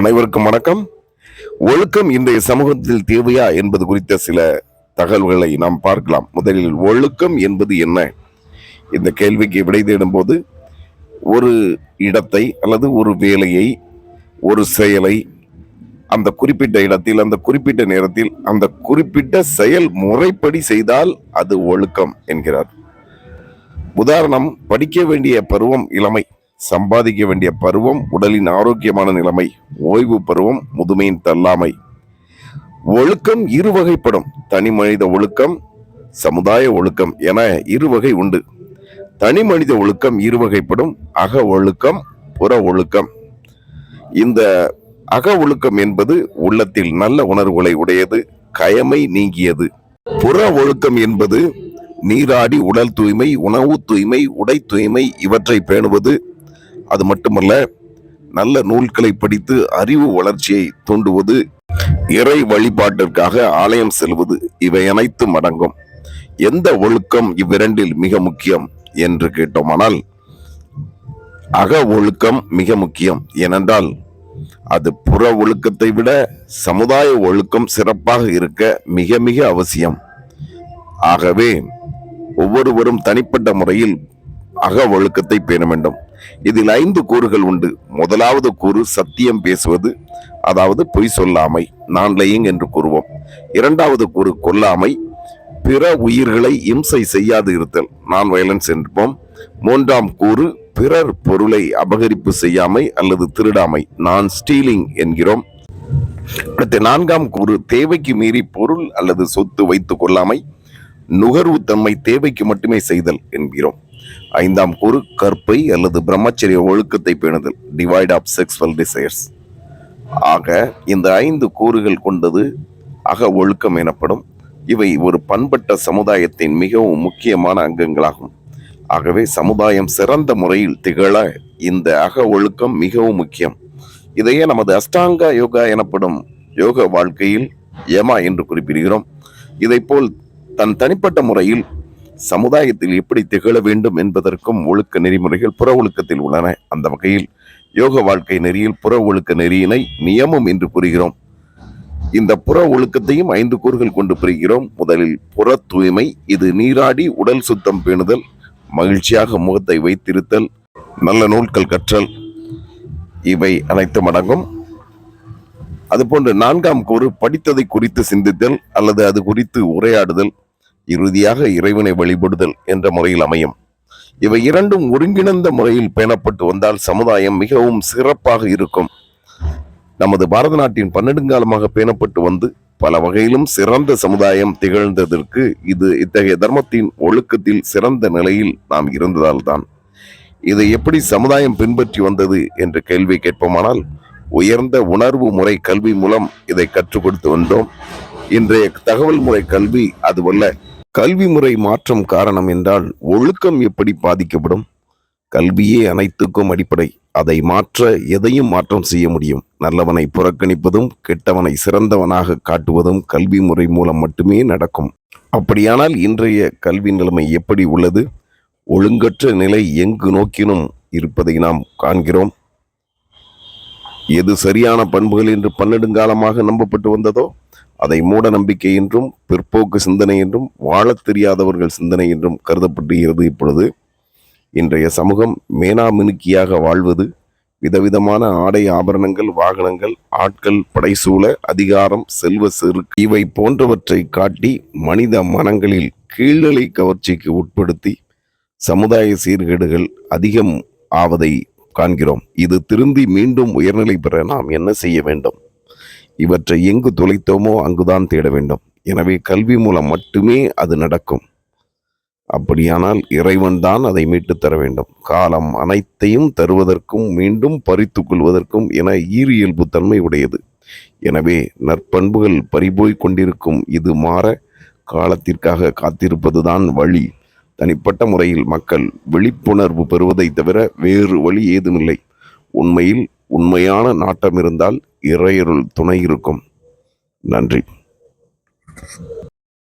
அனைவருக்கும் வணக்கம். ஒழுக்கம் இன்றைய சமூகத்தில் தேவையா என்பது குறித்த சில தகவல்களை நாம் பார்க்கலாம். முதலில் ஒழுக்கம் என்பது என்ன? இந்த கேள்விக்கு விடை தேடும் போது ஒரு இடத்தை அல்லது ஒரு வேலையை, ஒரு செயலை அந்த குறிப்பிட்ட இடத்தில், அந்த குறிப்பிட்ட நேரத்தில், அந்த குறிப்பிட்ட செயல் முறைப்படி செய்தால் அது ஒழுக்கம் என்கிறார். உதாரணம், படிக்க வேண்டிய பருவம் இளமை, சம்பாதிக்க வேண்டிய பருவம் உடலின் ஆரோக்கியமான நிலைமை, ஓய்வு பருவம் முதுமையின் தள்ளாமை. ஒழுக்கம் இரு வகைப்படும். தனி மனித ஒழுக்கம், சமுதாய ஒழுக்கம் என இரு வகை உண்டு. தனி மனித ஒழுக்கம் இரு வகைப்படும். அக ஒழுக்கம், புற ஒழுக்கம். இந்த அக ஒழுக்கம் என்பது உள்ளத்தில் நல்ல உணர்வுகளை உடையது, கயமை நீங்கியது. புற ஒழுக்கம் என்பது நீராடி உடல் தூய்மை, உணவு தூய்மை, உடை தூய்மை இவற்றை பேணுவது. அது மட்டுமல்ல, நல்ல நூல்களை படித்து அறிவு வளர்ச்சியை தூண்டுவது, இறை வழிபாட்டிற்காக ஆலயம் செல்வது, இவை அனைத்தும் அடங்கும். எந்த ஒழுக்கம் இவ்விரண்டில் மிக முக்கியம் என்று கேட்டோமானால் அக ஒழுக்கம் மிக முக்கியம். ஏனென்றால் அது புற ஒழுக்கத்தை விட சமுதாய ஒழுக்கம் சிறப்பாக இருக்க மிக மிக அவசியம். ஆகவே ஒவ்வொருவரும் தனிப்பட்ட முறையில் அக ஒழுக்கத்தை பேண வேண்டும். இதில் 5 கூறுகள் உண்டு. முதலாவது கூறு சத்தியம் பேசுவது, அதாவது பொய் சொல்லாமை, நான் லையிங் என்று கூறுவோம். இரண்டாவது கூறு கொல்லாமை, பிற உயிர்களை இம்சை செய்யாது இருத்தல், நான் வயலன்ஸ் என்போம். மூன்றாம் கூறு பிறர் பொருளை அபகரிப்பு செய்யாமை அல்லது திருடாமை, நான் ஸ்டீலிங் என்கிறோம். அடுத்து 4ஆம் கூறு தேவைக்கு மீறி பொருள் அல்லது சொத்து வைத்துக் கொள்ளாமை, நுகர்வு தன்மை தேவைக்கு மட்டுமே செய்தல் என்கிறோம். 5ஆம் கூறு கற்பை அல்லது பிரம்மச்சரிய ஒழுக்கத்தை பேணுதல், டிவைட் ஆஃப் செக்ஸுவல் டிசைர்ஸ். ஆக இந்த 5 கூறுகள் கொண்டது அக ஒழுக்கம் எனப்படும். இவை ஒரு பண்பட்ட சமுதாயத்தின் மிகவும் முக்கியமான அங்கங்களாகும். ஆகவே சமுதாயம் சிறந்த முறையில் திகழ இந்த அக ஒழுக்கம் மிகவும் முக்கியம். இதையே நமது அஷ்டாங்க யோகா எனப்படும் யோக வாழ்க்கையில் யமா என்று குறிப்பிடுகிறோம். இதைப்போல் தன் தனிப்பட்ட முறையில் சமுதாயத்தில் எப்படி திகழ வேண்டும் என்பதற்கும் ஒழுக்க நெறிமுறைகள் புற ஒழுக்கத்தில் உள்ளன. அந்த வகையில் யோக வாழ்க்கை நெறியில் புற ஒழுக்க நெறியினை நியமம் என்று கூறுகிறோம். இந்த புற ஒழுக்கத்தையும் 5 கூறுகள் கொண்டு புரிகிறோம். முதலில் புற தூய்மை, இது நீராடி உடல் சுத்தம் பேணுதல், மகிழ்ச்சியாக முகத்தை வைத்திருத்தல், நல்ல நூல்கள் கற்றல், இவை அனைத்தும் அடங்கும். அதுபோன்று 4ஆம் கூறு படித்ததை குறித்து சிந்தித்தல் அல்லது அது குறித்து உரையாடுதல், இறுதியாக இறைவனை வழிபடுதல் என்ற முறையில் அமையும். இவை இரண்டும் ஒருங்கிணைந்த முறையில் பேணப்பட்டு வந்தால் சமுதாயம் மிகவும் சிறப்பாக இருக்கும். நமது பாரத நாட்டின் பன்னெடுங்காலமாக பேணப்பட்டு வந்து பல வகையிலும் சிறந்த சமுதாயம் திகழ்ந்ததற்கு இது இத்தகைய தர்மத்தின் ஒழுக்கத்தில் சிறந்த நிலையில் நாம் இருந்ததால் தான். இதை எப்படி சமுதாயம் பின்பற்றி வந்தது என்ற கேள்வி கேட்போமானால், உயர்ந்த உணர்வு முறை கல்வி மூலம் இதை கற்றுக் கொடுத்து வந்தோம். இன்றைய தகவல் முறை கல்வி அதுவல்ல. கல்வி முறை மாற்றம் காரணம் என்றால் ஒழுக்கம் எப்படி பாதிக்கப்படும்? கல்வியே அனைத்துக்கும் அடிப்படை. அதை மாற்ற எதையும் மாற்றம் செய்ய முடியும். நல்லவனை புறக்கணிப்பதும் கெட்டவனை சிறந்தவனாக காட்டுவதும் கல்வி முறை மூலம் மட்டுமே நடக்கும். அப்படியானால் இன்றைய கல்வி நிலைமை எப்படி உள்ளது? ஒழுங்கற்ற நிலை எங்கு நோக்கினும் இருப்பதை நாம் காண்கிறோம். எது சரியான பண்புகள் என்று பன்னெடுங்காலமாக நம்பப்பட்டு வந்ததோ அதை மூட நம்பிக்கை என்றும் பிற்போக்கு சிந்தனை என்றும் வாழத் தெரியாதவர்கள் சிந்தனை என்றும் கருதப்படுகிறது. இப்பொழுது இன்றைய சமூகம் மேனாமினுக்கியாக வாழ்வது, விதவிதமான ஆடை ஆபரணங்கள், வாகனங்கள், ஆட்கள், படைசூழ, அதிகாரம், செல்வ செருக்கு இவை போன்றவற்றை காட்டி மனித மனங்களில் கீழ்நிலை கவர்ச்சிக்கு உட்படுத்தி சமுதாய சீர்கேடுகள் அதிகம் ஆவதை காண்கிறோம். இது திருந்தி மீண்டும் உயர்நிலை பெற நாம் என்ன செய்ய வேண்டும்? இவற்றை எங்கு தொலைத்தோமோ அங்குதான் தேட வேண்டும். எனவே கல்வி மூலம் மட்டுமே அது நடக்கும். அப்படியானால் இறைவன் தான் அதை மீட்டு தர வேண்டும். காலம் அனைத்தையும் தருவதற்கும் மீண்டும் பறித்து கொள்வதற்கும் என ஈரியல்பு தன்மை உடையது. எனவே நற்பண்புகள் பறிபோய் கொண்டிருக்கும் இது மாற காலத்திற்காக காத்திருப்பதுதான் வழி. தனிப்பட்ட முறையில் மக்கள் விழிப்புணர்வு பெறுவதை தவிர வேறு வழி ஏதுமில்லை. உண்மையில் உண்மையான நாட்டம் இருந்தால் இறையருள் துணை இருக்கும். நன்றி.